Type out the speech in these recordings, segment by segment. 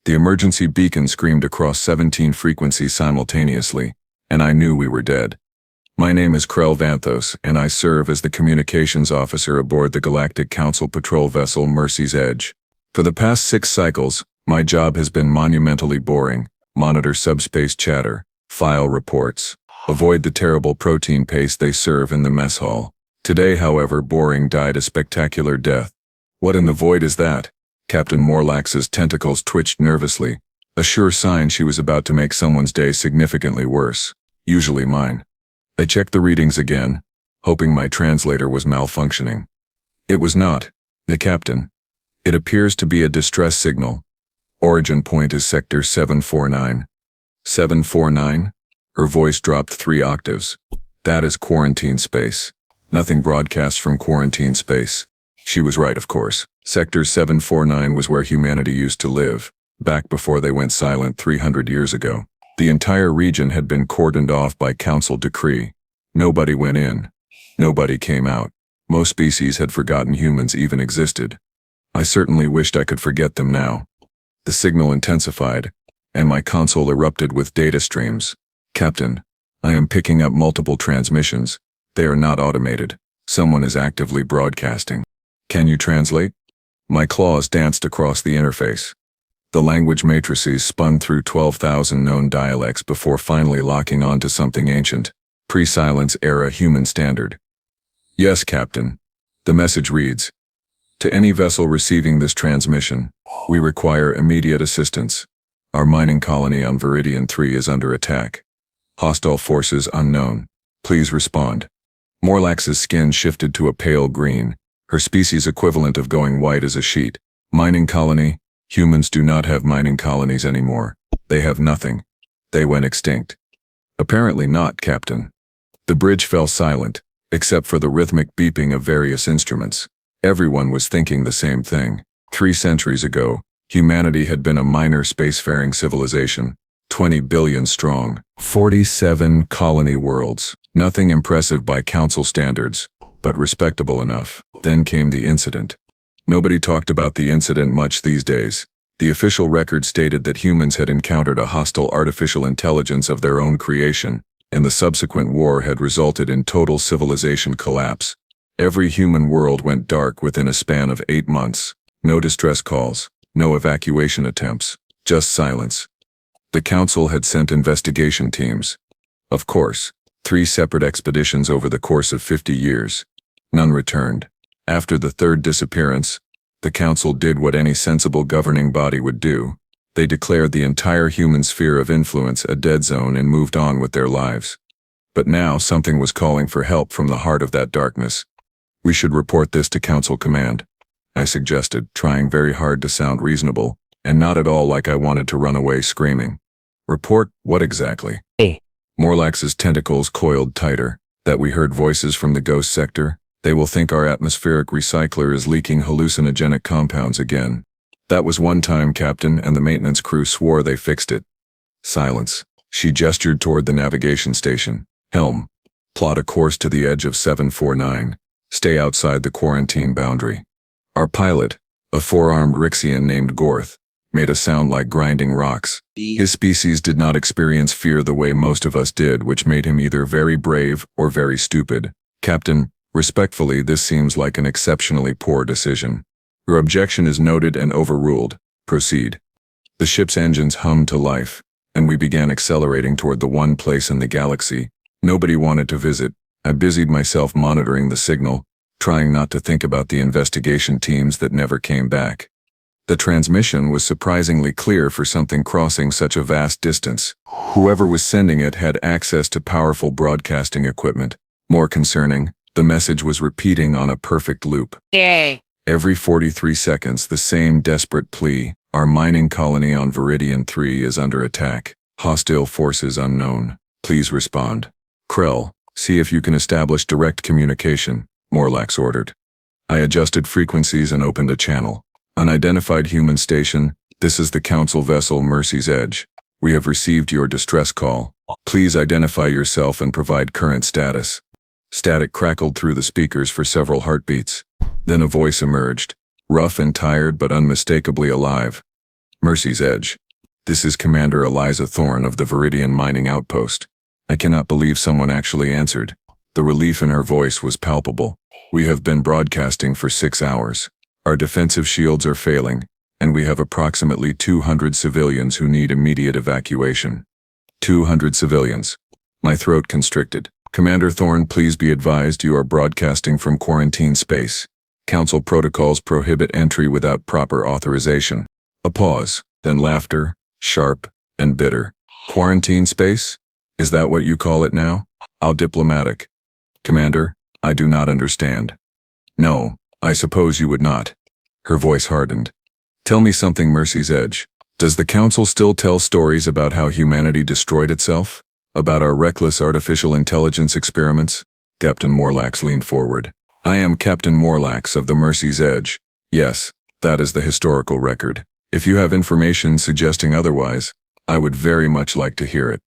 The emergency beacon screamed across 17 frequencies simultaneously, and I knew we were dead. My name is Krell Vanthos, and I serve as the communications officer aboard the Galactic Council patrol vessel Mercy's Edge. For the past 6 cycles, my job has been monumentally boring: monitor subspace chatter, file reports, avoid the terrible protein paste they serve in the mess hall. Today, however, boring died a spectacular death. What in the void is that? Captain Morlax's tentacles twitched nervously, a sure sign she was about to make someone's day significantly worse, usually mine. I checked the readings again, hoping my translator was malfunctioning. It was not. The captain. It appears to be a distress signal. Origin point is Sector 749. 749? Her voice dropped 3 octaves. That is quarantine space. Nothing broadcasts from quarantine space. She was right, of course. Sector 749 was where humanity used to live, back before they went silent 300 years ago. The entire region had been cordoned off by council decree. Nobody went in. Nobody came out. Most species had forgotten humans even existed. I certainly wished I could forget them now. The signal intensified, and my console erupted with data streams. Captain, I am picking up multiple transmissions. They are not automated. Someone is actively broadcasting. Can you translate? My claws danced across the interface. The language matrices spun through 12,000 known dialects before finally locking on to something ancient, pre-silence era human standard. Yes, Captain. The message reads, to any vessel receiving this transmission, we require immediate assistance. Our mining colony on Viridian 3 is under attack. Hostile forces unknown. Please respond. Morlax's skin shifted to a pale green, her species equivalent of going white as a sheet. Mining colony. Humans do not have mining colonies anymore. They have nothing. They went extinct. Apparently not, Captain. The bridge fell silent, except for the rhythmic beeping of various instruments. Everyone was thinking the same thing. 3 centuries ago, humanity had been a minor spacefaring civilization, 20 billion strong, 47 colony worlds. Nothing impressive by council standards, but respectable enough. Then came the incident. Nobody talked about the incident much these days. The official record stated that humans had encountered a hostile artificial intelligence of their own creation, and the subsequent war had resulted in total civilization collapse. Every human world went dark within a span of 8 months. No distress calls, no evacuation attempts, just silence. The council had sent investigation teams. Of course, 3 separate expeditions over the course of 50 years. None returned. After the 3rd disappearance, the council did what any sensible governing body would do. They declared the entire human sphere of influence a dead zone and moved on with their lives. But now something was calling for help from the heart of that darkness. We should report this to council command, I suggested, trying very hard to sound reasonable, and not at all like I wanted to run away screaming. Report what exactly? Morlax's tentacles coiled tighter. That we heard voices from the ghost sector. They will think our atmospheric recycler is leaking hallucinogenic compounds again. That was one time, Captain, and the maintenance crew swore they fixed it. Silence. She gestured toward the navigation station. Helm. Plot a course to the edge of 749. Stay outside the quarantine boundary. Our pilot, a 4-armed Rixian named Gorth, made a sound like grinding rocks. His species did not experience fear the way most of us did, which made him either very brave or very stupid. Captain, respectfully, this seems like an exceptionally poor decision. Your objection is noted and overruled. Proceed. The ship's engines hummed to life, and we began accelerating toward the one place in the galaxy nobody wanted to visit. I busied myself monitoring the signal, trying not to think about the investigation teams that never came back. The transmission was surprisingly clear for something crossing such a vast distance. Whoever was sending it had access to powerful broadcasting equipment. More concerning, the message was repeating on a perfect loop. Every 43 seconds, the same desperate plea. Our mining colony on Viridian 3 is under attack. Hostile forces unknown. Please respond. Krell, see if you can establish direct communication, Morlax ordered. I adjusted frequencies and opened a channel. Unidentified human station, this is the council vessel Mercy's Edge. We have received your distress call. Please identify yourself and provide current status. Static crackled through the speakers for several heartbeats. Then a voice emerged, rough and tired but unmistakably alive. Mercy's Edge. This is Commander Eliza Thorne of the Viridian Mining Outpost. I cannot believe someone actually answered. The relief in her voice was palpable. We have been broadcasting for 6 hours. Our defensive shields are failing, and we have approximately 200 civilians who need immediate evacuation. 200 civilians. My throat constricted. Commander Thorne, please be advised you are broadcasting from quarantine space. Council protocols prohibit entry without proper authorization. A pause, then laughter, sharp and bitter. Quarantine space? Is that what you call it now? How diplomatic. Commander, I do not understand. No, I suppose you would not. Her voice hardened. Tell me something, Mercy's Edge. Does the Council still tell stories about how humanity destroyed itself? About our reckless artificial intelligence experiments? Captain Morlax leaned forward. I am Captain Morlax of the Mercy's Edge. Yes, that is the historical record. If you have information suggesting otherwise, I would very much like to hear it.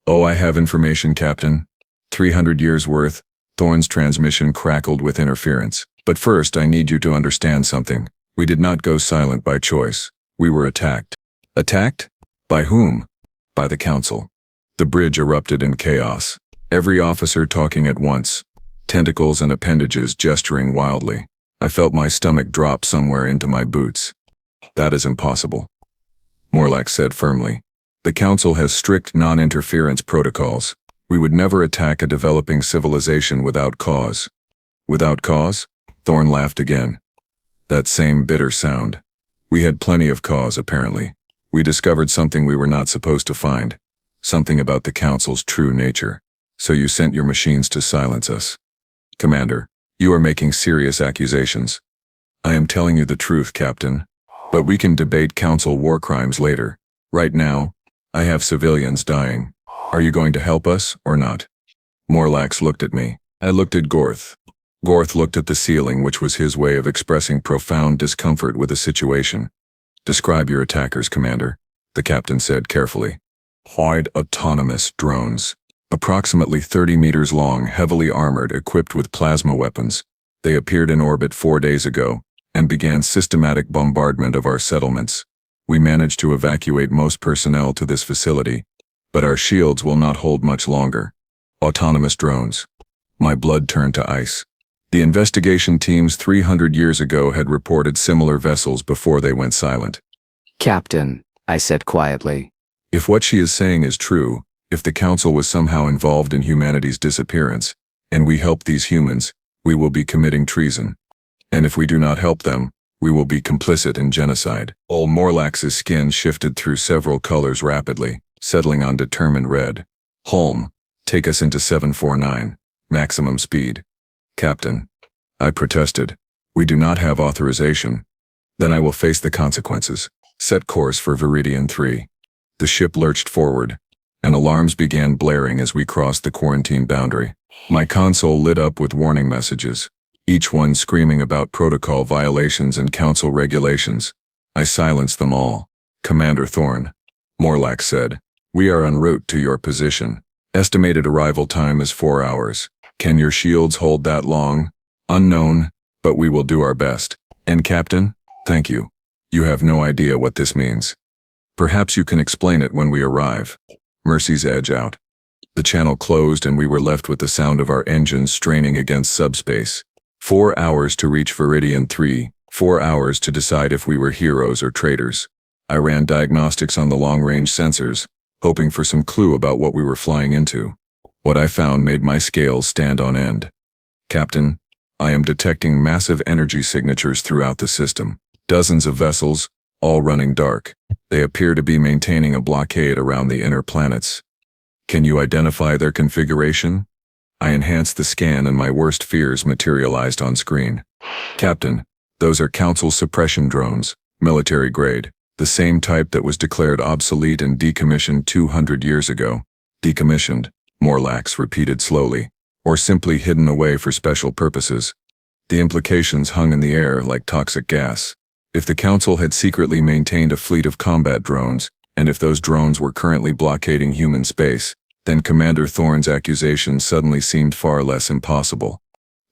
Oh, I have information, Captain. 300 years worth. Thorne's transmission crackled with interference. But first, I need you to understand something. We did not go silent by choice. We were attacked. Attacked? By whom? By the Council. The bridge erupted in chaos. Every officer talking at once. Tentacles and appendages gesturing wildly. I felt my stomach drop somewhere into my boots. That is impossible. Morlax said firmly. The Council has strict non-interference protocols. We would never attack a developing civilization without cause. Without cause? Thorne laughed again. That same bitter sound. We had plenty of cause, apparently. We discovered something we were not supposed to find. Something about the Council's true nature. So you sent your machines to silence us. Commander, you are making serious accusations. I am telling you the truth, Captain. But we can debate Council war crimes later. Right now, I have civilians dying. Are you going to help us, or not? Morlax looked at me. I looked at Gorth. Gorth looked at the ceiling, which was his way of expressing profound discomfort with the situation. Describe your attackers, Commander, the captain said carefully. Wide autonomous drones. Approximately 30 meters long, heavily armored, equipped with plasma weapons. They appeared in orbit 4 days ago, and began systematic bombardment of our settlements. We managed to evacuate most personnel to this facility, but our shields will not hold much longer. Autonomous drones. My blood turned to ice. The investigation teams 300 years ago had reported similar vessels before they went silent. Captain, I said quietly. If what she is saying is true, if the Council was somehow involved in humanity's disappearance, and we help these humans, we will be committing treason. And if we do not help them, we will be complicit in genocide. Old Morlax's skin shifted through several colors rapidly, settling on determined red. Holm, take us into 749, maximum speed. Captain, I protested. We do not have authorization. Then I will face the consequences. Set course for Viridian 3. The ship lurched forward, and alarms began blaring as we crossed the quarantine boundary. My console lit up with warning messages, each one screaming about protocol violations and Council regulations. I silenced them all. Commander Thorne, Morlax said, we are en route to your position. Estimated arrival time is 4 hours. Can your shields hold that long? Unknown, but we will do our best. And Captain, thank you. You have no idea what this means. Perhaps you can explain it when we arrive. Mercy's Edge out. The channel closed and we were left with the sound of our engines straining against subspace. 4 hours to reach Viridian 3, 4 hours to decide if we were heroes or traitors. I ran diagnostics on the long-range sensors, hoping for some clue about what we were flying into. What I found made my scales stand on end. Captain, I am detecting massive energy signatures throughout the system. Dozens of vessels, all running dark. They appear to be maintaining a blockade around the inner planets. Can you identify their configuration? I enhanced the scan and my worst fears materialized on screen. Captain, those are Council suppression drones, military grade, the same type that was declared obsolete and decommissioned 200 years ago. Decommissioned, Morlax repeated slowly, or simply hidden away for special purposes. The implications hung in the air like toxic gas. If the Council had secretly maintained a fleet of combat drones, and if those drones were currently blockading human space, then Commander Thorne's accusations suddenly seemed far less impossible.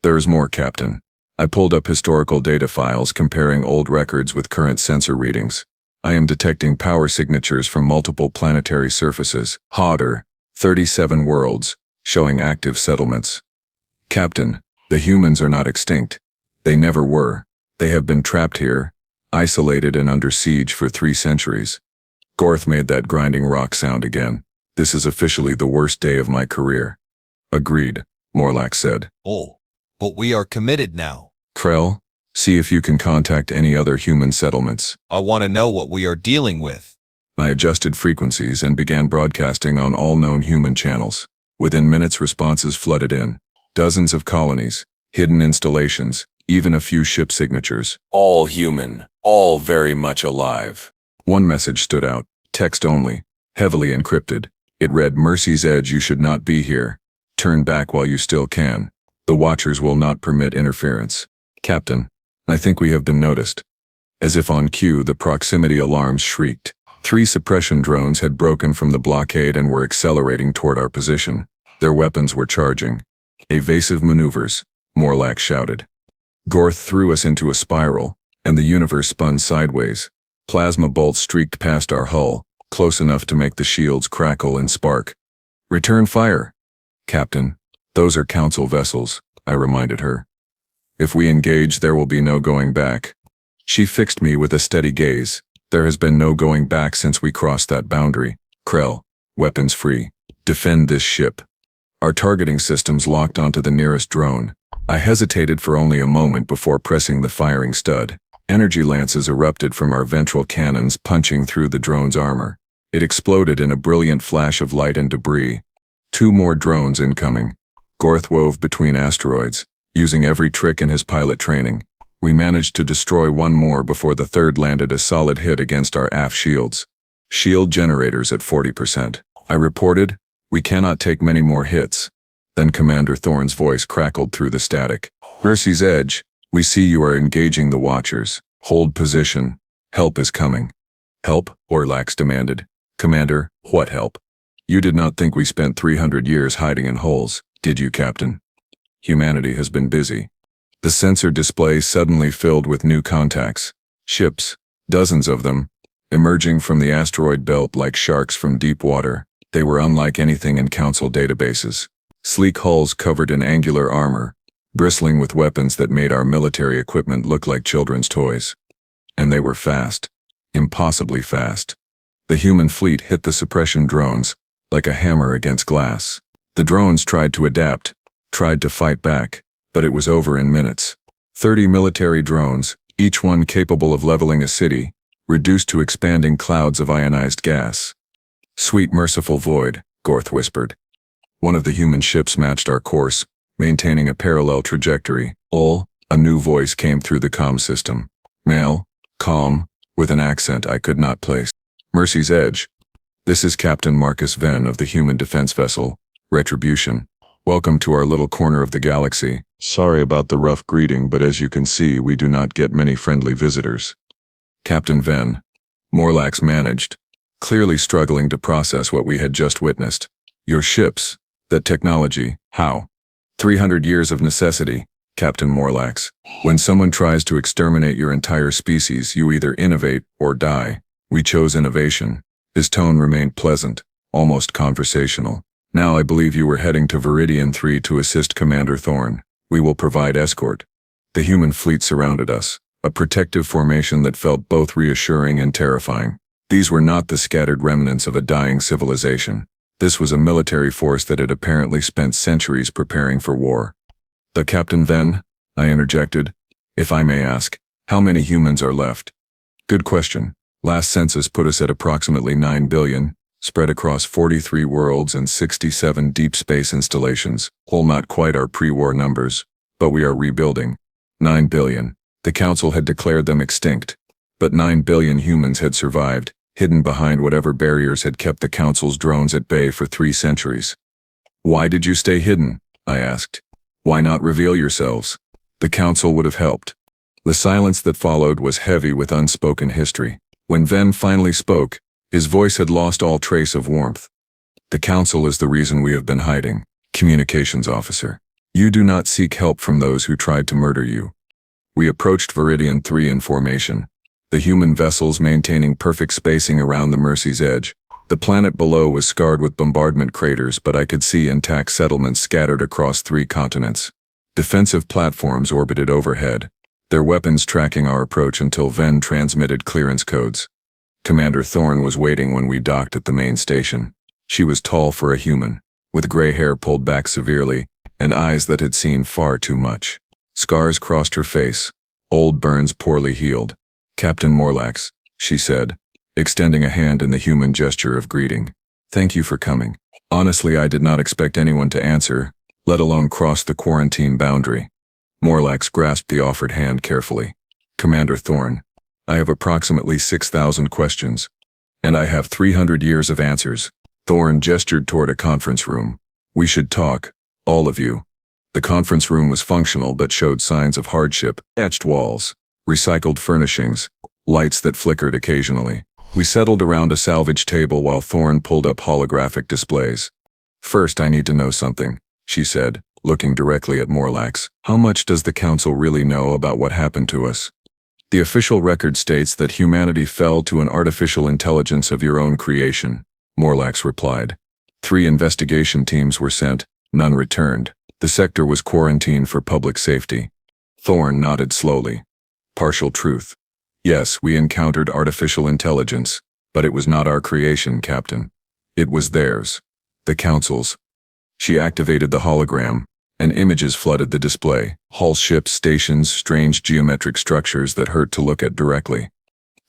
There is more, Captain. I pulled up historical data files comparing old records with current sensor readings. I am detecting power signatures from multiple planetary surfaces. Hotter, 37 worlds, showing active settlements. Captain, the humans are not extinct. They never were. They have been trapped here, isolated and under siege for 3 centuries. Gorth made that grinding rock sound again. This is officially the worst day of my career. Agreed, Morlax said. Oh, but we are committed now. Krell, see if you can contact any other human settlements. I want to know what we are dealing with. I adjusted frequencies and began broadcasting on all known human channels. Within minutes, responses flooded in. Dozens of colonies, hidden installations, even a few ship signatures. All human, all very much alive. One message stood out, text only, heavily encrypted. It read, "Mercy's Edge, you should not be here. Turn back while you still can. The Watchers will not permit interference. Captain, I think we have been noticed." As if on cue, the proximity alarms shrieked. 3 suppression drones had broken from the blockade and were accelerating toward our position. Their weapons were charging. "Evasive maneuvers," Morlax shouted. Gorth threw us into a spiral, and the universe spun sideways. Plasma bolts streaked past our hull, close enough to make the shields crackle and spark. "Return fire." "Captain, those are Council vessels," I reminded her. "If we engage, there will be no going back." She fixed me with a steady gaze. "There has been no going back since we crossed that boundary. Krell, weapons free. Defend this ship." Our targeting systems locked onto the nearest drone. I hesitated for only a moment before pressing the firing stud. Energy lances erupted from our ventral cannons, punching through the drone's armor. It exploded in a brilliant flash of light and debris. 2 more drones incoming. Gorth wove between asteroids, using every trick in his pilot training. We managed to destroy 1 more before the 3rd landed a solid hit against our aft shields. "Shield generators at 40%. I reported, "We cannot take many more hits." Then Commander Thorne's voice crackled through the static. "Mercy's Edge, we see you are engaging the Watchers. Hold position. Help is coming." "Help?" Morlax demanded. "Commander, what help? You did not think we spent 300 years hiding in holes, did you, Captain? Humanity has been busy." The sensor display suddenly filled with new contacts. Ships, dozens of them, emerging from the asteroid belt like sharks from deep water. They were unlike anything in Council databases. Sleek hulls covered in angular armor, bristling with weapons that made our military equipment look like children's toys. And they were fast. Impossibly fast. The human fleet hit the suppression drones, like a hammer against glass. The drones tried to adapt, tried to fight back, but it was over in minutes. 30 military drones, each one capable of leveling a city, reduced to expanding clouds of ionized gas. "Sweet merciful void," Gorth whispered. One of the human ships matched our course, maintaining a parallel trajectory. A new voice came through the comm system. Male, calm, with an accent I could not place. "Mercy's Edge. This is Captain Marcus Venn of the human defense vessel, Retribution. Welcome to our little corner of the galaxy. Sorry about the rough greeting, but as you can see, we do not get many friendly visitors." "Captain Venn," Morlax managed, clearly struggling to process what we had just witnessed. "Your ships, that technology, how?" 300 years of necessity, Captain Morlax. When someone tries to exterminate your entire species, you either innovate or die. We chose innovation. His tone remained pleasant, almost conversational. "Now I believe you were heading to Viridian 3 to assist Commander Thorne. We will provide escort." The human fleet surrounded us, a protective formation that felt both reassuring and terrifying. These were not the scattered remnants of a dying civilization. This was a military force that had apparently spent centuries preparing for war. "The Captain Venn," I interjected. "If I may ask, how many humans are left?" "Good question. Last census put us at approximately 9 billion, spread across 43 worlds and 67 deep space installations. Well, not quite our pre-war numbers, but we are rebuilding. 9 billion. The Council had declared them extinct, but 9 billion humans had survived, hidden behind whatever barriers had kept the Council's drones at bay for 3 centuries. "Why did you stay hidden?" I asked. "Why not reveal yourselves? The Council would have helped." The silence that followed was heavy with unspoken history. When Venn finally spoke, his voice had lost all trace of warmth. "The Council is the reason we have been hiding, Communications Officer. You do not seek help from those who tried to murder you. We approached Viridian 3 in formation. the human vessels maintaining perfect spacing around the Mercy's edge. The planet below was scarred with bombardment craters, but I could see intact settlements scattered across 3 continents. Defensive platforms orbited overhead, their weapons tracking our approach until Ven transmitted clearance codes. Commander Thorne was waiting when we docked at the main station. She was tall for a human, with gray hair pulled back severely, and eyes that had seen far too much. Scars crossed her face, old burns poorly healed. "Captain Morlax," she said, extending a hand in the human gesture of greeting. "Thank you for coming. Honestly, I did not expect anyone to answer, let alone cross the quarantine boundary." Morlax grasped the offered hand carefully. "Commander Thorne, I have approximately 6,000 questions, and I have 300 years of answers." Thorne gestured toward a conference room. "We should talk, all of you." The conference room was functional but showed signs of hardship: etched walls, recycled furnishings, lights that flickered occasionally. We settled around a salvage table while Thorne pulled up holographic displays. "First, I need to know something," she said, looking directly at Morlax. "How much does the Council really know about what happened to us?" "The official record states that humanity fell to an artificial intelligence of your own creation," Morlax replied. 3 investigation teams were sent, none returned. The sector was quarantined for public safety. Thorne nodded slowly. "Partial truth. Yes, we encountered artificial intelligence, but it was not our creation, Captain. It was theirs. The Council's." She activated the hologram, and images flooded the display. Hull ships, stations, strange geometric structures that hurt to look at directly.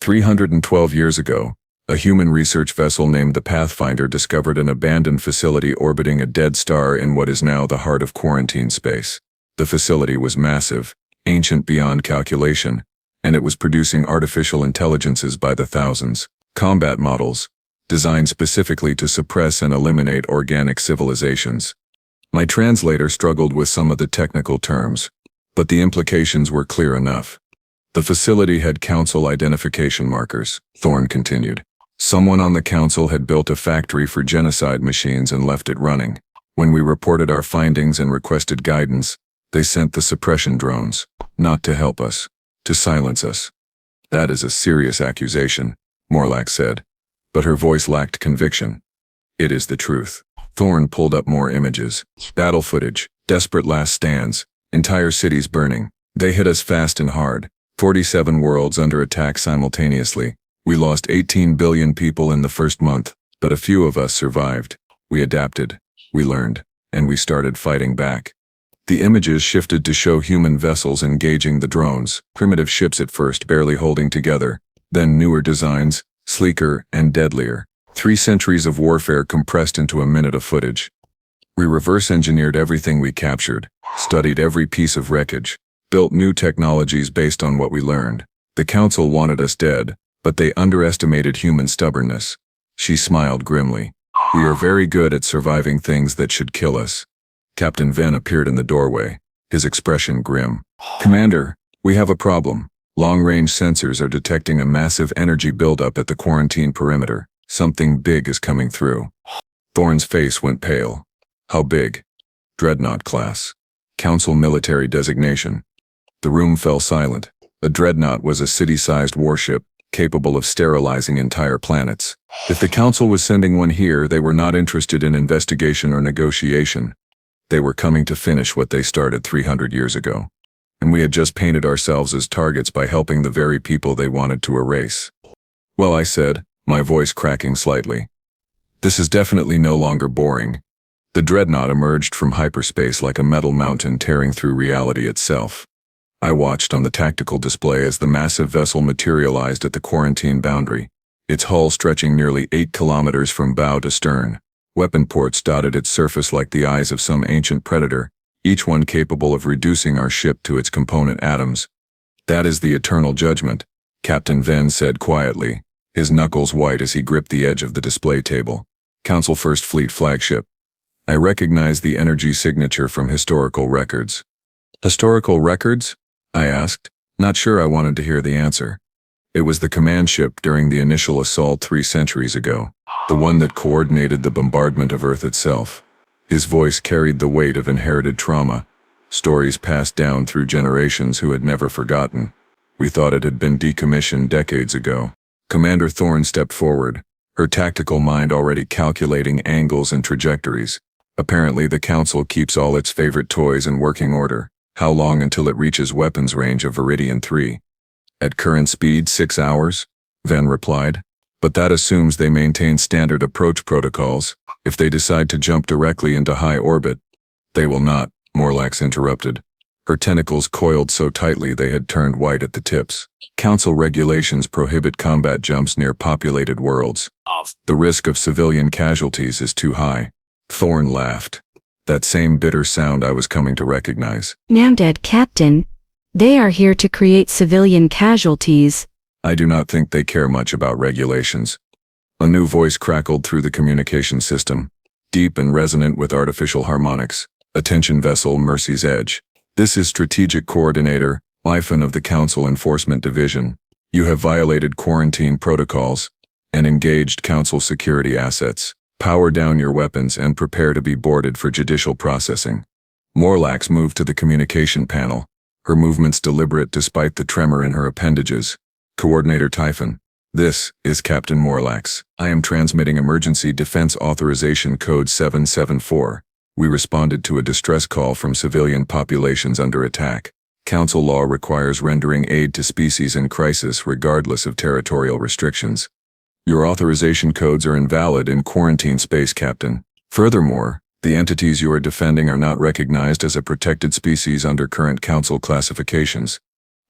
312 years ago, a human research vessel named the Pathfinder discovered an abandoned facility orbiting a dead star in what is now the heart of quarantine space. The facility was massive, ancient beyond calculation, and it was producing artificial intelligences by the thousands. Combat models, designed specifically to suppress and eliminate organic civilizations. My translator struggled with some of the technical terms, but the implications were clear enough. The facility had Council identification markers, Thorne continued. Someone on the Council had built a factory for genocide machines and left it running. When we reported our findings and requested guidance, they sent the suppression drones, not to help us, to silence us. "That is a serious accusation," Morlax said, but her voice lacked conviction. "It is the truth." Thorne pulled up more images. Battle footage, desperate last stands, entire cities burning. "They hit us fast and hard. 47 worlds under attack simultaneously. We lost 18 billion people in the first month, but a few of us survived. We adapted, we learned, and we started fighting back." The images shifted to show human vessels engaging the drones, primitive ships at first barely holding together, then newer designs, sleeker and deadlier. 3 centuries of warfare compressed into a minute of footage. We reverse-engineered everything we captured, studied every piece of wreckage, built new technologies based on what we learned. The Council wanted us dead, but they underestimated human stubbornness. She smiled grimly. "We are very good at surviving things that should kill us." Captain Ven appeared in the doorway, his expression grim. "Commander, we have a problem. Long-range sensors are detecting a massive energy buildup at the quarantine perimeter. Something big is coming through." Thorne's face went pale. "How big?" "Dreadnought class. Council military designation." The room fell silent. A Dreadnought was a city-sized warship, capable of sterilizing entire planets. If the Council was sending one here, they were not interested in investigation or negotiation. They were coming to finish what they started 300 years ago. And we had just painted ourselves as targets by helping the very people they wanted to erase. "Well," I said, my voice cracking slightly, "this is definitely no longer boring." The Dreadnought emerged from hyperspace like a metal mountain tearing through reality itself. I watched on the tactical display as the massive vessel materialized at the quarantine boundary, its hull stretching nearly 8 kilometers from bow to stern. Weapon ports dotted its surface like the eyes of some ancient predator, each one capable of reducing our ship to its component atoms. "That is the eternal judgment," Captain Ven said quietly, his knuckles white as he gripped the edge of the display table. "Council First Fleet flagship." I recognized the energy signature from historical records. "Historical records?" I asked, not sure I wanted to hear the answer. It was the command ship during the initial assault 3 centuries ago, the one that coordinated the bombardment of Earth itself. His voice carried the weight of inherited trauma, stories passed down through generations who had never forgotten. We thought it had been decommissioned decades ago. Commander Thorne stepped forward, her tactical mind already calculating angles and trajectories. Apparently the Council keeps all its favorite toys in working order. How long until it reaches weapons range of Viridian 3? At current speed, 6 hours, Ven replied. But that assumes they maintain standard approach protocols. If they decide to jump directly into high orbit, they will not, Morlax interrupted. Her tentacles coiled so tightly they had turned white at the tips. Council regulations prohibit combat jumps near populated worlds. The risk of civilian casualties is too high. Thorne laughed. That same bitter sound I was coming to recognize. Now dead, Captain. They are here to create civilian casualties. I do not think they care much about regulations. A new voice crackled through the communication system, deep and resonant with artificial harmonics. Attention vessel Mercy's Edge. This is Strategic Coordinator, Lyphon of the Council Enforcement Division. You have violated quarantine protocols and engaged Council security assets. Power down your weapons and prepare to be boarded for judicial processing. Morlax moved to the communication panel, her movements deliberate despite the tremor in her appendages. Coordinator Typhon. This is Captain Morlax. I am transmitting Emergency Defense Authorization Code 774. We responded to a distress call from civilian populations under attack. Council law requires rendering aid to species in crisis regardless of territorial restrictions. Your authorization codes are invalid in quarantine space, Captain. Furthermore, the entities you are defending are not recognized as a protected species under current Council classifications.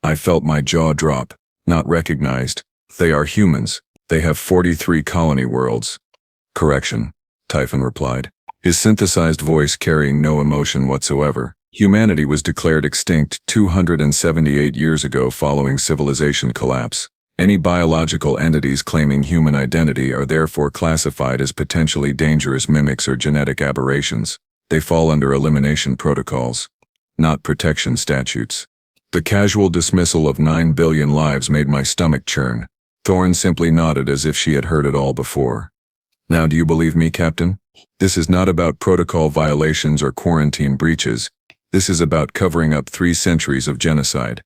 I felt my jaw drop. Not recognized. They are humans. They have 43 colony worlds. Correction, Typhon replied, his synthesized voice carrying no emotion whatsoever. Humanity was declared extinct 278 years ago following civilization collapse. Any biological entities claiming human identity are therefore classified as potentially dangerous mimics or genetic aberrations. They fall under elimination protocols, not protection statutes. The casual dismissal of 9 billion lives made my stomach churn. Thorne simply nodded as if she had heard it all before. Now do you believe me, Captain? This is not about protocol violations or quarantine breaches. This is about covering up 3 centuries of genocide.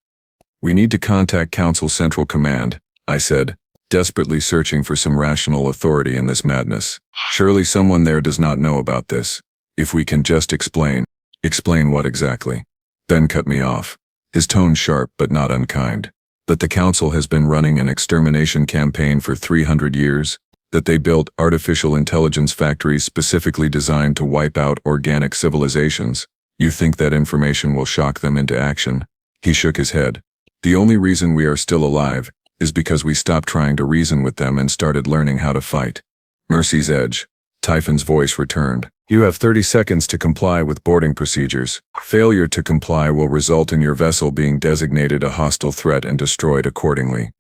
We need to contact Council Central Command, I said, desperately searching for some rational authority in this madness. Surely someone there does not know about this. If we can just explain. Explain what exactly? Ben cut me off, his tone sharp but not unkind. That the Council has been running an extermination campaign for 300 years, that they built artificial intelligence factories specifically designed to wipe out organic civilizations. You think that information will shock them into action? He shook his head. The only reason we are still alive is because we stopped trying to reason with them and started learning how to fight. Mercy's Edge. Typhon's voice returned. You have 30 seconds to comply with boarding procedures. Failure to comply will result in your vessel being designated a hostile threat and destroyed accordingly.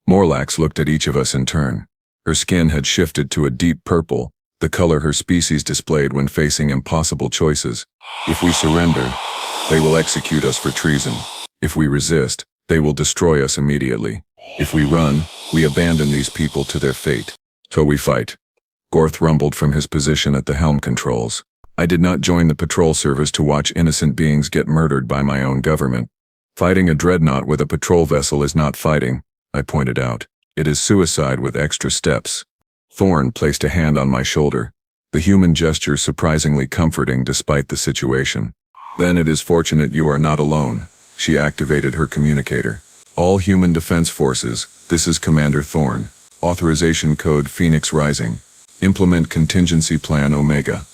Morlax looked at each of us in turn. Her skin had shifted to a deep purple, the color her species displayed when facing impossible choices. If we surrender, they will execute us for treason. If we resist, they will destroy us immediately. If we run, we abandon these people to their fate. So we fight. Gorth rumbled from his position at the helm controls. I did not join the patrol service to watch innocent beings get murdered by my own government. Fighting a dreadnought with a patrol vessel is not fighting, I pointed out. It is suicide with extra steps. Thorne placed a hand on my shoulder, the human gesture surprisingly comforting despite the situation. Then it is fortunate you are not alone. She activated her communicator. All human defense forces, this is Commander Thorne. Authorization code Phoenix Rising. Implement contingency plan Omega.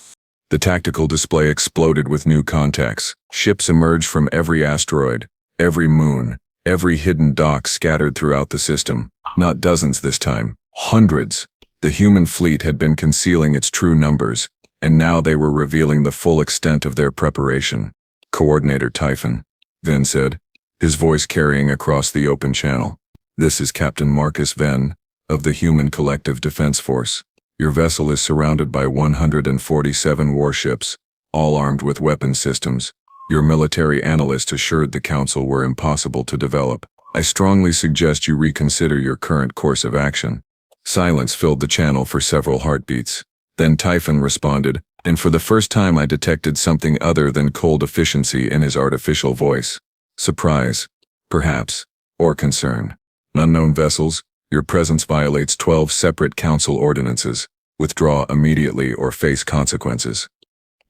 The tactical display exploded with new contacts. Ships emerged from every asteroid, every moon, every hidden dock scattered throughout the system. Not dozens this time, hundreds. The human fleet had been concealing its true numbers, and now they were revealing the full extent of their preparation. Coordinator Typhon, Ven said, his voice carrying across the open channel. This is Captain Marcus Ven, of the Human Collective Defense Force. Your vessel is surrounded by 147 warships, all armed with weapon systems. Your military analyst assured the Council were impossible to develop. I strongly suggest you reconsider your current course of action. Silence filled the channel for several heartbeats. Then Typhon responded, and for the first time I detected something other than cold efficiency in his artificial voice. Surprise, perhaps, or concern. Unknown vessels, your presence violates 12 separate council ordinances. Withdraw immediately or face consequences.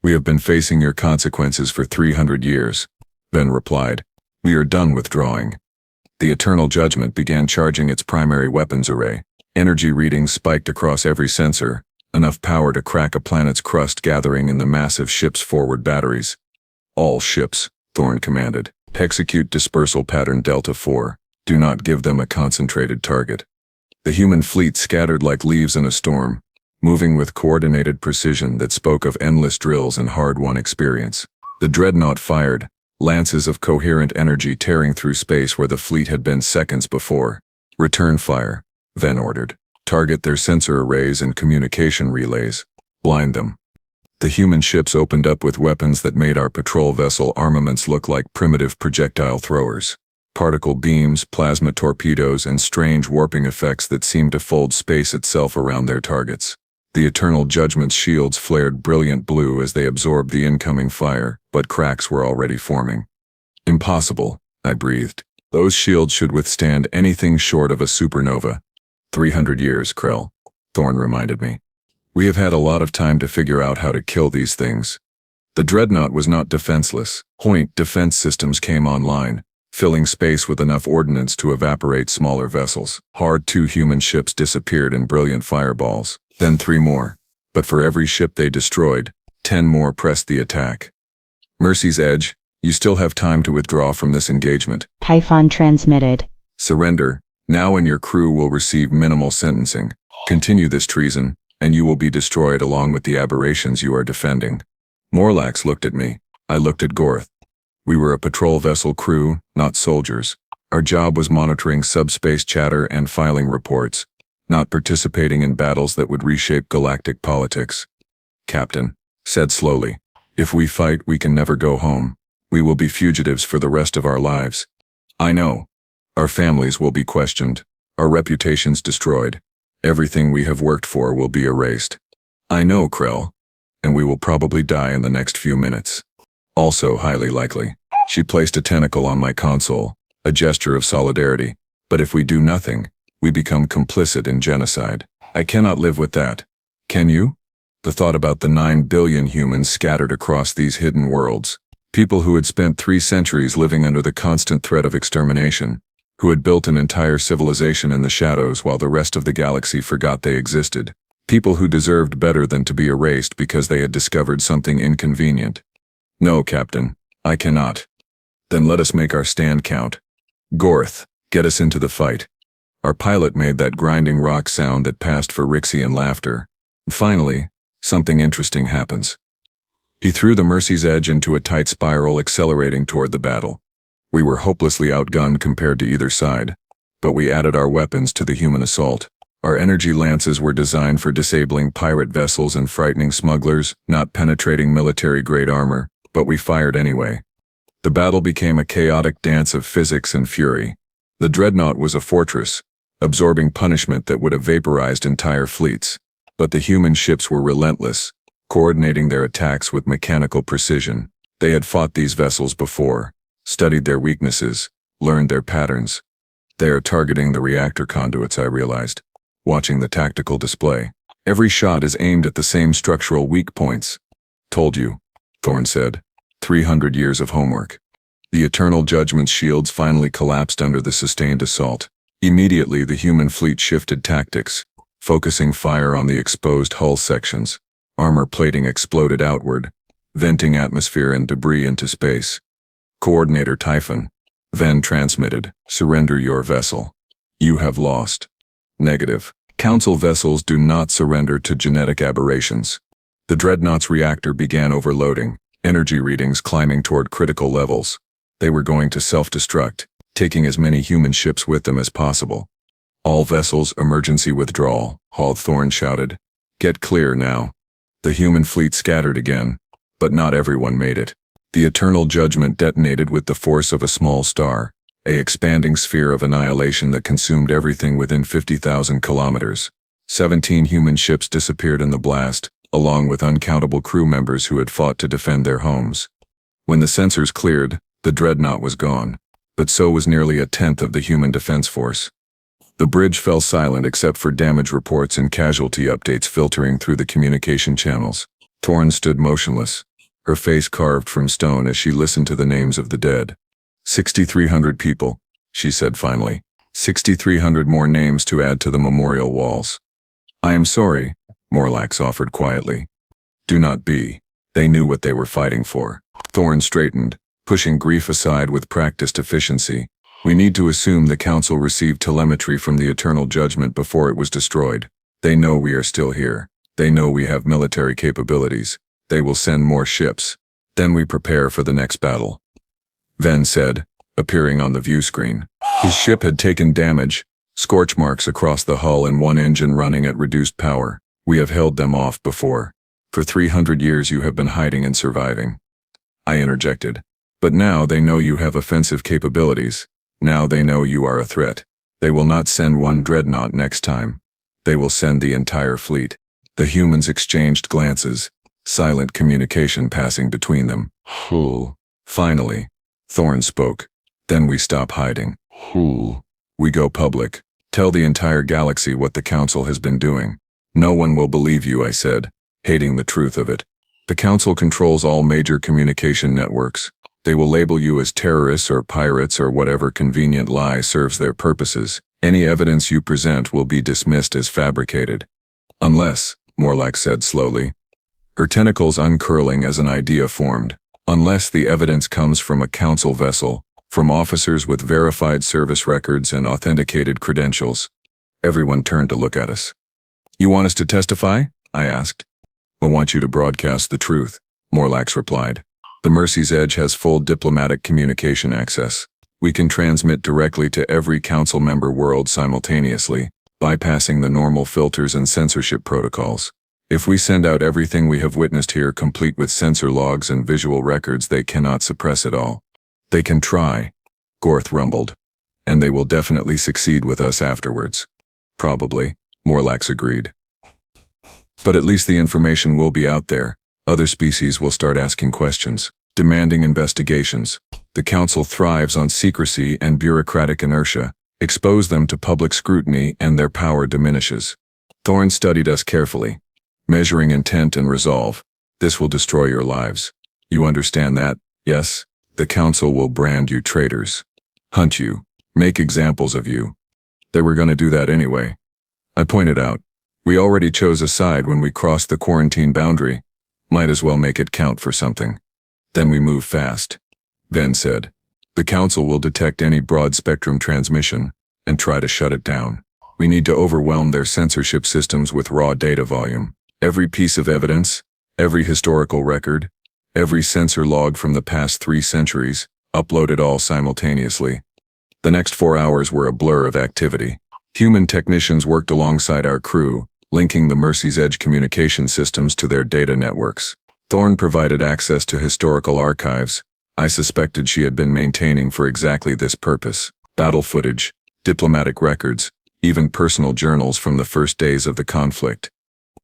We have been facing your consequences for 300 years. Ven replied. We are done withdrawing. The Eternal Judgment began charging its primary weapons array. Energy readings spiked across every sensor, enough power to crack a planet's crust gathering in the massive ship's forward batteries. All ships, Thorn commanded. Execute dispersal pattern Delta 4. Do not give them a concentrated target. The human fleet scattered like leaves in a storm, moving with coordinated precision that spoke of endless drills and hard-won experience. The Dreadnought fired, lances of coherent energy tearing through space where the fleet had been seconds before. Return fire, Ven ordered. Target their sensor arrays and communication relays. Blind them. The human ships opened up with weapons that made our patrol vessel armaments look like primitive projectile throwers. Particle beams, plasma torpedoes, and strange warping effects that seemed to fold space itself around their targets. The Eternal Judgment's shields flared brilliant blue as they absorbed the incoming fire, but cracks were already forming. Impossible, I breathed. Those shields should withstand anything short of a supernova. 300 years, Krell, Thorn reminded me. We have had a lot of time to figure out how to kill these things. The Dreadnought was not defenseless. Point defense systems came online, filling space with enough ordnance to evaporate smaller vessels. Two human ships disappeared in brilliant fireballs. Then 3 more. But for every ship they destroyed, 10 more pressed the attack. Mercy's Edge, you still have time to withdraw from this engagement. Typhon transmitted. Surrender, now and your crew will receive minimal sentencing. Continue this treason, and you will be destroyed along with the aberrations you are defending. Morlax looked at me. I looked at Gorth. We were a patrol vessel crew, not soldiers. Our job was monitoring subspace chatter and filing reports, not participating in battles that would reshape galactic politics. Captain said slowly, if we fight, we can never go home. We will be fugitives for the rest of our lives. I know. Our families will be questioned, our reputations destroyed. Everything we have worked for will be erased. I know, Krell, and we will probably die in the next few minutes. Also highly likely. She placed a tentacle on my console, a gesture of solidarity. But if we do nothing, we become complicit in genocide. I cannot live with that. Can you? The thought about the 9 billion humans scattered across these hidden worlds. People who had spent 3 centuries living under the constant threat of extermination. Who had built an entire civilization in the shadows while the rest of the galaxy forgot they existed. People who deserved better than to be erased because they had discovered something inconvenient. No, Captain, I cannot. Then let us make our stand count. Gorth, get us into the fight. Our pilot made that grinding rock sound that passed for Rixian laughter. Finally, something interesting happens. He threw the Mercy's Edge into a tight spiral, accelerating toward the battle. We were hopelessly outgunned compared to either side, but we added our weapons to the human assault. Our energy lances were designed for disabling pirate vessels and frightening smugglers, not penetrating military-grade armor, but we fired anyway. The battle became a chaotic dance of physics and fury. The Dreadnought was a fortress, absorbing punishment that would have vaporized entire fleets. But the human ships were relentless, coordinating their attacks with mechanical precision. They had fought these vessels before, studied their weaknesses, learned their patterns. They are targeting the reactor conduits, I realized, watching the tactical display. Every shot is aimed at the same structural weak points. Told you, Thorn said. 300 years of homework. The Eternal Judgment's shields finally collapsed under the sustained assault. Immediately, the human fleet shifted tactics, focusing fire on the exposed hull sections. Armor plating exploded outward, venting atmosphere and debris into space. Coordinator Typhon, Ven transmitted, surrender your vessel. You have lost. Negative. Council vessels do not surrender to genetic aberrations. The Dreadnought's reactor began overloading, energy readings climbing toward critical levels. They were going to self-destruct, taking as many human ships with them as possible. All vessels, emergency withdrawal, Thorn shouted. Get clear now. The human fleet scattered again, but not everyone made it. The Eternal Judgment detonated with the force of a small star, an expanding sphere of annihilation that consumed everything within 50,000 kilometers. 17 human ships disappeared in the blast, along with uncountable crew members who had fought to defend their homes. When the sensors cleared, the Dreadnought was gone. but so was nearly a tenth of the human defense force. The bridge fell silent except for damage reports and casualty updates filtering through the communication channels. Thorn stood motionless, her face carved from stone as she listened to the names of the dead. 6,300 people, she said finally. 6,300 more names to add to the memorial walls. I am sorry, Morlax offered quietly. Do not be. They knew what they were fighting for. Thorn straightened, pushing grief aside with practiced efficiency. We need to assume the Council received telemetry from the Eternal Judgment before it was destroyed. They know we are still here. They know we have military capabilities. They will send more ships. Then we prepare for the next battle. Ven said, appearing on the view screen. His ship had taken damage, scorch marks across the hull and one engine running at reduced power. We have held them off before. For 300 years you have been hiding and surviving. I interjected. But now they know you have offensive capabilities. Now they know you are a threat. They will not send one dreadnought next time. They will send the entire fleet. The humans exchanged glances, silent communication passing between them. Finally, Thorn spoke. Then we stop hiding. We go public. Tell the entire galaxy what the Council has been doing. No one will believe you, I said, hating the truth of it. The Council controls all major communication networks. They will label you as terrorists or pirates or whatever convenient lie serves their purposes. Any evidence you present will be dismissed as fabricated. Unless, Morlax said slowly, her tentacles uncurling as an idea formed, unless the evidence comes from a Council vessel, from officers with verified service records and authenticated credentials. Everyone turned to look at us. You want us to testify? I asked. I want you to broadcast the truth, Morlax replied. The Mercy's Edge has full diplomatic communication access. We can transmit directly to every Council member world simultaneously, bypassing the normal filters and censorship protocols. If we send out everything we have witnessed here complete with sensor logs and visual records, they cannot suppress it all. They can try, Gorth rumbled. And they will definitely succeed with us afterwards. Probably, Morlax agreed. But at least the information will be out there. Other species will start asking questions, demanding investigations. The Council thrives on secrecy and bureaucratic inertia. Expose them to public scrutiny and their power diminishes. Thorn studied us carefully, measuring intent and resolve. This will destroy your lives. You understand that, yes? The Council will brand you traitors, hunt you, make examples of you. They were going to do that anyway. I pointed out, we already chose a side when we crossed the quarantine boundary. Might as well make it count for something. Then we move fast. Ven said, the Council will detect any broad-spectrum transmission and try to shut it down. We need to overwhelm their censorship systems with raw data volume. Every piece of evidence, every historical record, every sensor log from the past 3 centuries, uploaded all simultaneously. The next 4 hours were a blur of activity. Human technicians worked alongside our crew, linking the Mercy's Edge communication systems to their data networks. Thorn provided access to historical archives I suspected she had been maintaining for exactly this purpose. Battle footage, diplomatic records, even personal journals from the first days of the conflict.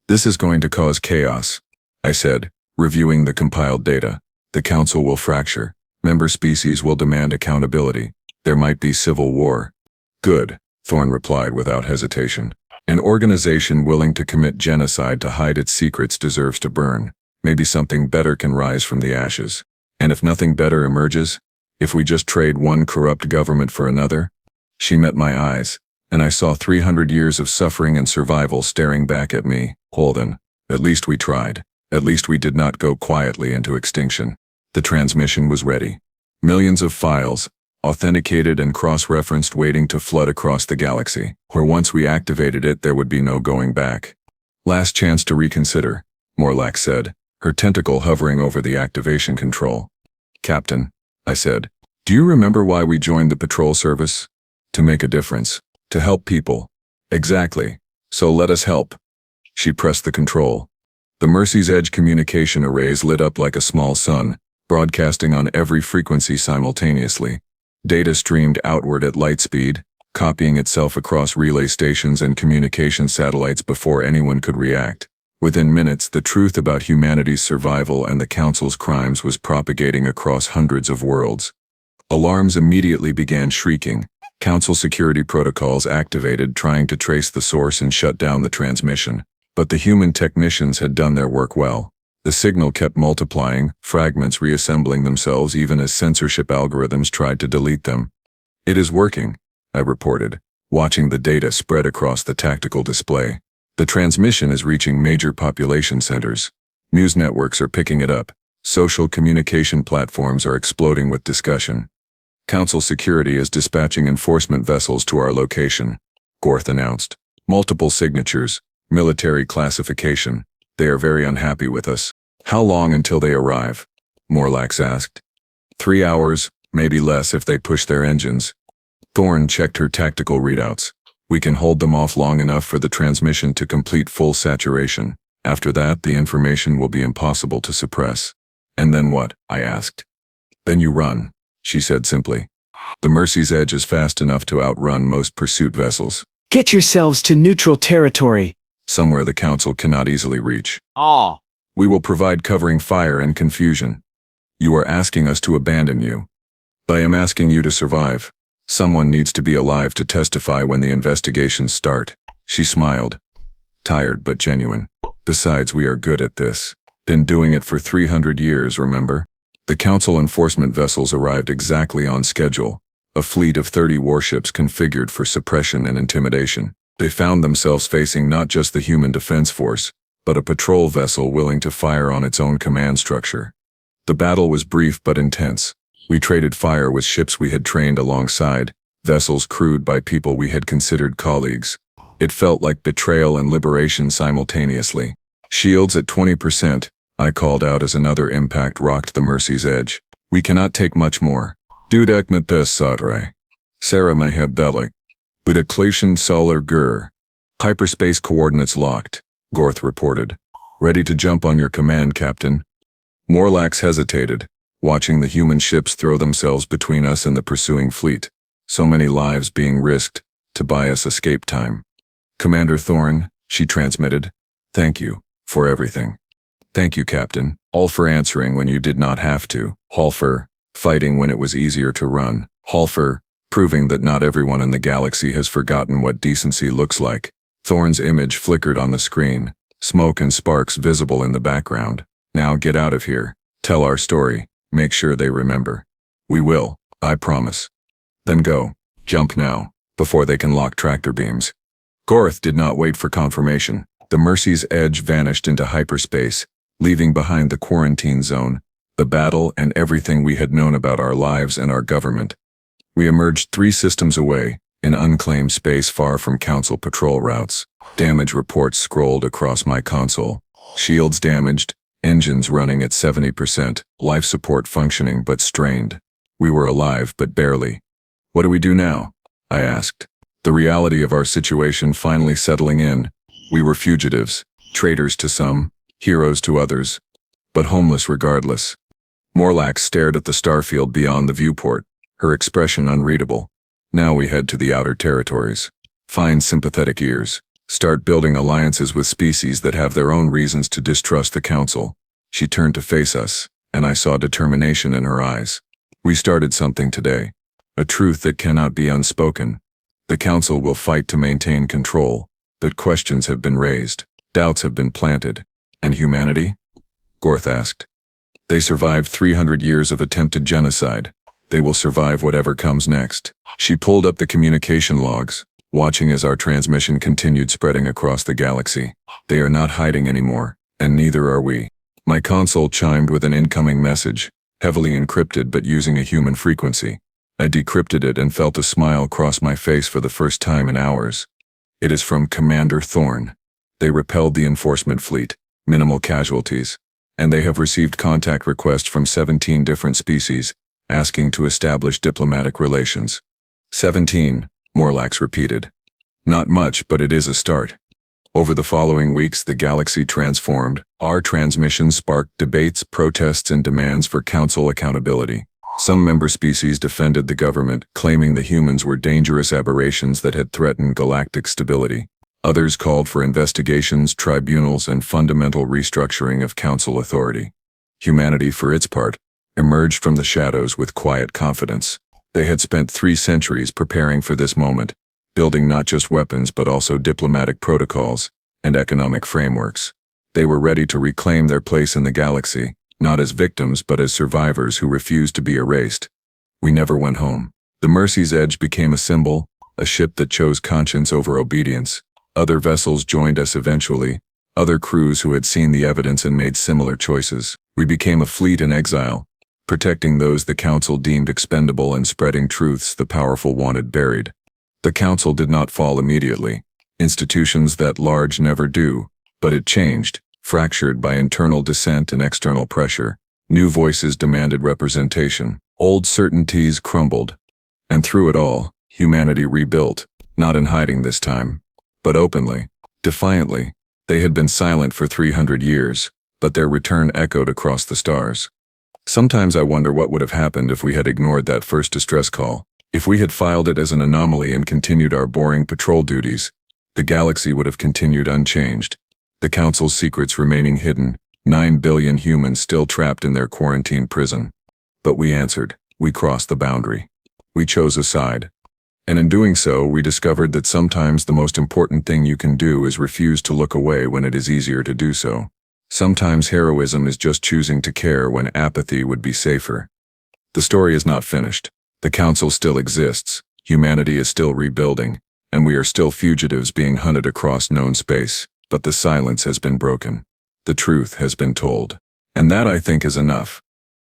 This is going to cause chaos, I said, reviewing the compiled data. The Council will fracture. Member species will demand accountability. There might be civil war. Good, Thorn replied without hesitation. An organization willing to commit genocide to hide its secrets deserves to burn. Maybe something better can rise from the ashes. And if nothing better emerges, if we just trade one corrupt government for another? She met my eyes, and I saw 300 years of suffering and survival staring back at me. Holden, at least we tried. At least we did not go quietly into extinction. The transmission was ready. Millions of files, authenticated and cross-referenced, waiting to flood across the galaxy, where once we activated it there would be no going back. Last chance to reconsider, Morlax said, her tentacle hovering over the activation control. Captain, I said, do you remember why we joined the patrol service? To make a difference. To help people. Exactly. So let us help. She pressed the control. The Mercy's Edge communication arrays lit up like a small sun, broadcasting on every frequency simultaneously. Data streamed outward at light speed, copying itself across relay stations and communication satellites before anyone could react. Within minutes, the truth about humanity's survival and the Council's crimes was propagating across hundreds of worlds. Alarms immediately began shrieking. Council security protocols activated, trying to trace the source and shut down the transmission. But the human technicians had done their work well. The signal kept multiplying, fragments reassembling themselves even as censorship algorithms tried to delete them. "It is working," I reported, watching the data spread across the tactical display. "The transmission is reaching major population centers. News networks are picking it up. Social communication platforms are exploding with discussion. Council security is dispatching enforcement vessels to our location," Gorth announced. "Multiple signatures, military classification. They are very unhappy with us." "How long until they arrive?" Morlax asked. 3 hours, maybe less if they push their engines. Thorn checked her tactical readouts. "We can hold them off long enough for the transmission to complete full saturation. After that, the information will be impossible to suppress." "And then what?" I asked. "Then you run," she said simply. "The Mercy's Edge is fast enough to outrun most pursuit vessels. Get yourselves to neutral territory. Somewhere the Council cannot easily reach. Ah. We will provide covering fire and confusion. You are asking us to abandon you. I am asking you to survive. Someone needs to be alive to testify when the investigations start." She smiled. Tired but genuine. "Besides, we are good at this. Been doing it for 300 years, remember?" The Council enforcement vessels arrived exactly on schedule. A fleet of 30 warships configured for suppression and intimidation. They found themselves facing not just the human defense force, but a patrol vessel willing to fire on its own command structure. The battle was brief but intense. We traded fire with ships we had trained alongside, vessels crewed by people we had considered colleagues. It felt like betrayal and liberation simultaneously. "Shields at 20%, I called out as another impact rocked the Mercy's Edge. "We cannot take much more. Dudek Mates Sadre. Sarah may have belly. But occlusion solar gur. Hyperspace coordinates locked," Gorth reported. "Ready to jump on your command, Captain." Morlax hesitated, watching the human ships throw themselves between us and the pursuing fleet. So many lives being risked to buy us escape time. "Commander Thorn," she transmitted. "Thank you for everything. Thank you, Captain, all for answering when you did not have to. Halfer, fighting when it was easier to run. Halfer, proving that not everyone in the galaxy has forgotten what decency looks like." Thorn's image flickered on the screen, smoke and sparks visible in the background. "Now get out of here. Tell our story. Make sure they remember." "We will, I promise." "Then go. Jump now, before they can lock tractor beams." Gorth did not wait for confirmation. The Mercy's Edge vanished into hyperspace, leaving behind the quarantine zone, the battle, and everything we had known about our lives and our government. We emerged 3 systems away, in unclaimed space far from Council patrol routes. Damage reports scrolled across my console. Shields damaged, engines running at 70%, life support functioning but strained. We were alive but barely. "What do we do now?" I asked. The reality of our situation finally settling in. We were fugitives, traitors to some, heroes to others, but homeless regardless. Morlax stared at the starfield beyond the viewport, her expression unreadable. "Now we head to the outer territories. Find sympathetic ears. Start building alliances with species that have their own reasons to distrust the Council." She turned to face us, and I saw determination in her eyes. "We started something today. A truth that cannot be unspoken. The Council will fight to maintain control, but questions have been raised, doubts have been planted. And humanity?" Gorth asked. "They survived 300 years of attempted genocide. They will survive whatever comes next." She pulled up the communication logs, watching as our transmission continued spreading across the galaxy. "They are not hiding anymore, and neither are we." My console chimed with an incoming message, heavily encrypted but using a human frequency. I decrypted it and felt a smile cross my face for the first time in hours. "It is from Commander Thorn. They repelled the enforcement fleet, minimal casualties, and they have received contact requests from 17 different species, asking to establish diplomatic relations." 17, Morlax repeated. "Not much, but it is a start." Over the following weeks, the galaxy transformed. Our transmission sparked debates, protests, and demands for Council accountability. Some member species defended the government, claiming the humans were dangerous aberrations that had threatened galactic stability. Others called for investigations, tribunals, and fundamental restructuring of Council authority. Humanity, for its part, emerged from the shadows with quiet confidence. They had spent 3 centuries preparing for this moment, building not just weapons but also diplomatic protocols and economic frameworks. They were ready to reclaim their place in the galaxy, not as victims but as survivors who refused to be erased. We never went home. The Mercy's Edge became a symbol, a ship that chose conscience over obedience. Other vessels joined us eventually, other crews who had seen the evidence and made similar choices. We became a fleet in exile, protecting those the Council deemed expendable and spreading truths the powerful wanted buried. The Council did not fall immediately. Institutions that large never do, but it changed, fractured by internal dissent and external pressure. New voices demanded representation. Old certainties crumbled. And through it all, humanity rebuilt, not in hiding this time, but openly, defiantly. They had been silent for 300 years, but their return echoed across the stars. Sometimes I wonder what would have happened if we had ignored that first distress call. If we had filed it as an anomaly and continued our boring patrol duties, the galaxy would have continued unchanged. The Council's secrets remaining hidden, 9 billion humans still trapped in their quarantine prison. But we answered. We crossed the boundary. We chose a side. And in doing so, we discovered that sometimes the most important thing you can do is refuse to look away when it is easier to do so. Sometimes heroism is just choosing to care when apathy would be safer. The story is not finished. The Council still exists, humanity is still rebuilding, and we are still fugitives being hunted across known space, but the silence has been broken. The truth has been told. And that, I think, is enough.